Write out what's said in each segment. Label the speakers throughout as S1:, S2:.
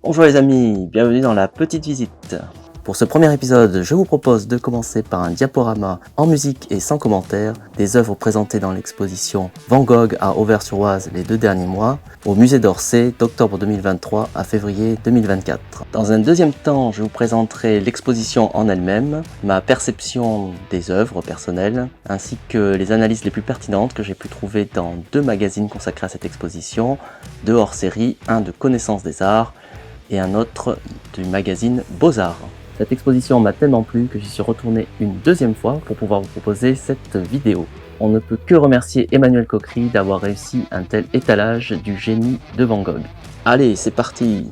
S1: Bonjour les amis, bienvenue dans la petite visite. Pour ce premier épisode, je vous propose de commencer par un diaporama en musique et sans commentaire des œuvres présentées dans l'exposition Van Gogh à Auvers-sur-Oise les 2 derniers mois, au musée d'Orsay d'octobre 2023 à février 2024. Dans un deuxième temps, je vous présenterai l'exposition en elle-même, ma perception des œuvres personnelles, ainsi que les analyses les plus pertinentes que j'ai pu trouver dans 2 magazines consacrés à cette exposition, 2 hors-série, un de Connaissance des Arts et un autre du magazine Beaux-Arts. Cette exposition m'a tellement plu que j'y suis retourné une deuxième fois pour pouvoir vous proposer cette vidéo. On ne peut que remercier Emmanuel Coquery d'avoir réussi un tel étalage du génie de Van Gogh. Allez, c'est parti!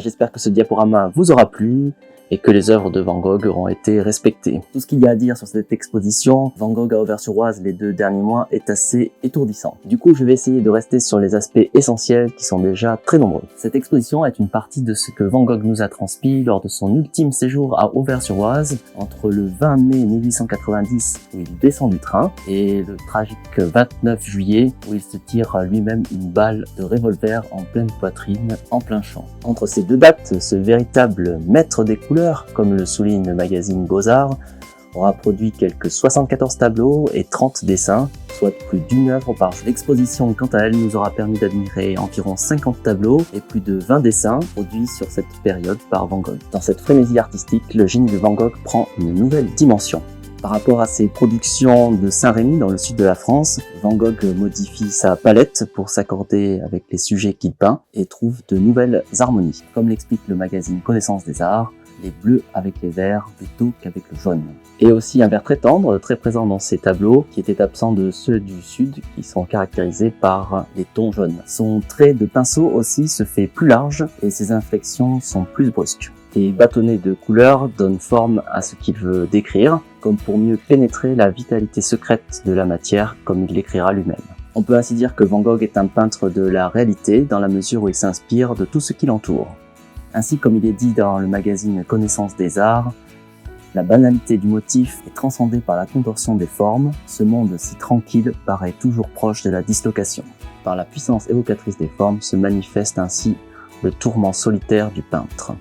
S1: j'espère que ce diaporama vous aura plu et que les œuvres de Van Gogh auront été respectées. Tout ce qu'il y a à dire sur cette exposition, Van Gogh à Auvers-sur-Oise les 2 derniers mois, est assez étourdissant. Du coup, je vais essayer de rester sur les aspects essentiels qui sont déjà très nombreux. Cette exposition est une partie de ce que Van Gogh nous a transmis lors de son ultime séjour à Auvers-sur-Oise, entre le 20 mai 1890 où il descend du train et le tragique 29 juillet où il se tire lui-même une balle de revolver en pleine poitrine, en plein champ. Entre ces 2 dates, ce véritable maître des couleurs, comme le souligne le magazine Beaux-Arts, aura produit quelques 74 tableaux et 30 dessins, soit plus d'1 œuvre par jour. L'exposition, quant à elle, nous aura permis d'admirer environ 50 tableaux et plus de 20 dessins produits sur cette période par Van Gogh. Dans cette frénésie artistique, le génie de Van Gogh prend une nouvelle dimension. Par rapport à ses productions de Saint-Rémy dans le sud de la France, Van Gogh modifie sa palette pour s'accorder avec les sujets qu'il peint et trouve de nouvelles harmonies. Comme l'explique le magazine Connaissance des Arts, les bleus avec les verts plutôt qu'avec le jaune. Et aussi un vert très tendre, très présent dans ses tableaux, qui était absent de ceux du sud, qui sont caractérisés par les tons jaunes. Son trait de pinceau aussi se fait plus large et ses inflexions sont plus brusques. Et bâtonné de couleurs donne forme à ce qu'il veut décrire, comme pour mieux pénétrer la vitalité secrète de la matière, comme il l'écrira lui-même. On peut ainsi dire que Van Gogh est un peintre de la réalité, dans la mesure où il s'inspire de tout ce qui l'entoure. Ainsi, comme il est dit dans le magazine Connaissance des Arts, la banalité du motif est transcendée par la contorsion des formes, ce monde si tranquille paraît toujours proche de la dislocation. Par la puissance évocatrice des formes se manifeste ainsi le tourment solitaire du peintre.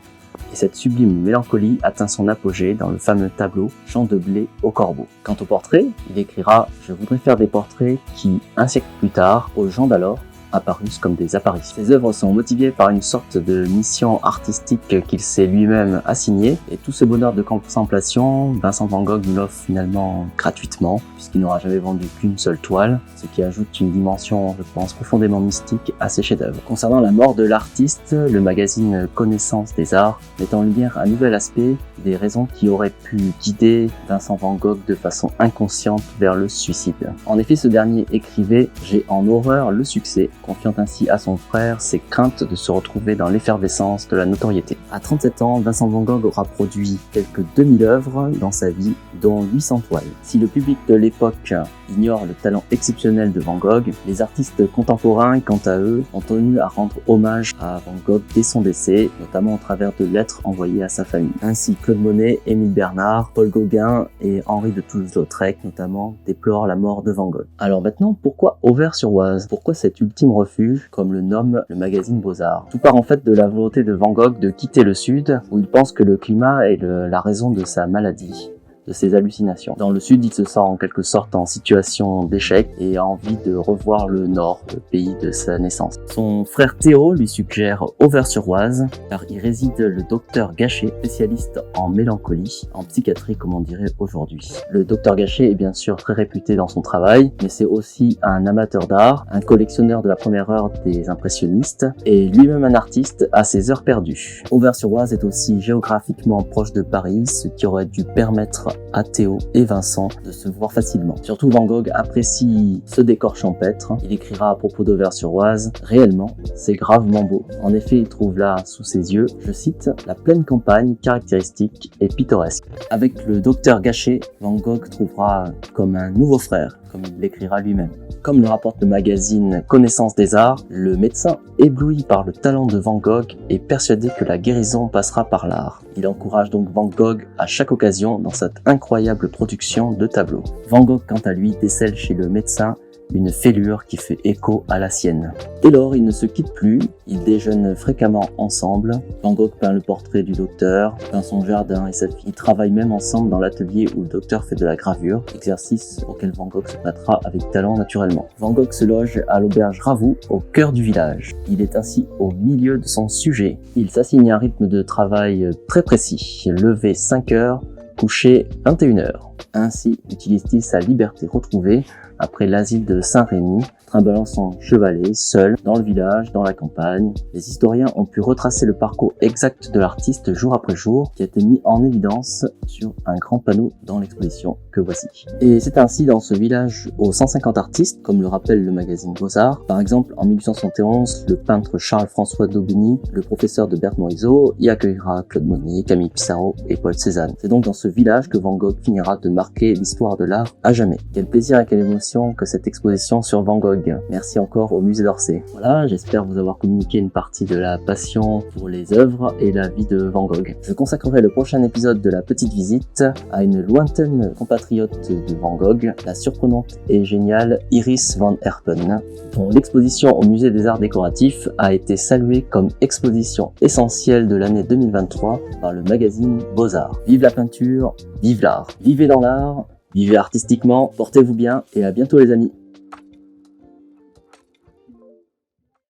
S1: Et cette sublime mélancolie atteint son apogée dans le fameux tableau « Champ de blé au corbeau ». Quant au portrait, il écrira « Je voudrais faire des portraits qui, un siècle plus tard, aux gens d'alors, apparus comme des apparitions ». Ses œuvres sont motivées par une sorte de mission artistique qu'il s'est lui-même assignée, et tout ce bonheur de contemplation, Vincent Van Gogh nous l'offre finalement gratuitement, puisqu'il n'aura jamais vendu qu'une seule toile, ce qui ajoute une dimension, je pense, profondément mystique à ses chefs-d'œuvre. Concernant la mort de l'artiste, le magazine Connaissance des Arts met en lumière un nouvel aspect des raisons qui auraient pu guider Vincent Van Gogh de façon inconsciente vers le suicide. En effet, ce dernier écrivait « J'ai en horreur le succès », confiant ainsi à son frère ses craintes de se retrouver dans l'effervescence de la notoriété. À 37 ans, Vincent Van Gogh aura produit quelques 2000 œuvres dans sa vie, dont 800 toiles. Si le public de l'époque ignore le talent exceptionnel de Van Gogh, les artistes contemporains, quant à eux, ont tenu à rendre hommage à Van Gogh dès son décès, notamment au travers de lettres envoyées à sa famille. Ainsi, Claude Monet, Émile Bernard, Paul Gauguin et Henri de Toulouse-Lautrec, notamment, déplorent la mort de Van Gogh. Alors maintenant, pourquoi Auvers-sur-Oise? Pourquoi cet ultime refuge, comme le nomme le magazine Beaux-Arts? Tout part en fait de la volonté de Van Gogh de quitter le sud, où il pense que le climat est la raison de sa maladie, de ses hallucinations. Dans le sud, il se sent en quelque sorte en situation d'échec et a envie de revoir le nord, le pays de sa naissance. Son frère Théo lui suggère Auvers-sur-Oise, car y réside le docteur Gachet, spécialiste en mélancolie, en psychiatrie comme on dirait aujourd'hui. Le docteur Gachet est bien sûr très réputé dans son travail, mais c'est aussi un amateur d'art, un collectionneur de la première heure des impressionnistes, et lui-même un artiste à ses heures perdues. Auvers-sur-Oise est aussi géographiquement proche de Paris, ce qui aurait dû permettre à Théo et Vincent de se voir facilement. Surtout Van Gogh apprécie ce décor champêtre. Il écrira à propos d'Auvers-sur-Oise « Réellement, c'est gravement beau ». En effet, il trouve là, sous ses yeux, je cite, « la pleine campagne caractéristique et pittoresque ». Avec le docteur Gachet, Van Gogh trouvera comme un nouveau frère, comme il l'écrira lui-même. Comme le rapporte le magazine Connaissance des Arts, le médecin, ébloui par le talent de Van Gogh, est persuadé que la guérison passera par l'art. Il encourage donc Van Gogh à chaque occasion dans cette incroyable production de tableaux. Van Gogh, quant à lui, décèle chez le médecin une fêlure qui fait écho à la sienne. Dès lors, ils ne se quittent plus, ils déjeunent fréquemment ensemble. Van Gogh peint le portrait du docteur, peint son jardin et sa fille. Ils travaillent même ensemble dans l'atelier où le docteur fait de la gravure, exercice auquel Van Gogh se prêtera avec talent naturellement. Van Gogh se loge à l'auberge Ravoux, au cœur du village. Il est ainsi au milieu de son sujet. Il s'assigne un rythme de travail très précis, lever 5 heures, coucher 21 heures. Ainsi utilise-t-il sa liberté retrouvée après l'asile de Saint-Rémy trimballant son chevalet, seul, dans le village, dans la campagne. Les historiens ont pu retracer le parcours exact de l'artiste jour après jour, qui a été mis en évidence sur un grand panneau dans l'exposition que voici. Et c'est ainsi dans ce village aux 150 artistes, comme le rappelle le magazine Beaux-Arts. Par exemple, en 1871, le peintre Charles-François d'Aubigny, le professeur de Berthe Morisot, y accueillera Claude Monet, Camille Pissarro et Paul Cézanne. C'est donc dans ce village que Van Gogh finira de marquer l'histoire de l'art à jamais. Quel plaisir et quelle émotion que cette exposition sur Van Gogh. Merci encore au musée d'Orsay. Voilà, j'espère vous avoir communiqué une partie de la passion pour les œuvres et la vie de Van Gogh. Je consacrerai le prochain épisode de la petite visite à une lointaine compatriote de Van Gogh, la surprenante et géniale Iris van Herpen, dont l'exposition au musée des arts décoratifs a été saluée comme exposition essentielle de l'année 2023 par le magazine Beaux-Arts. Vive la peinture, vive l'art. Vivez dans l'art, vivez artistiquement, portez-vous bien et à bientôt les amis.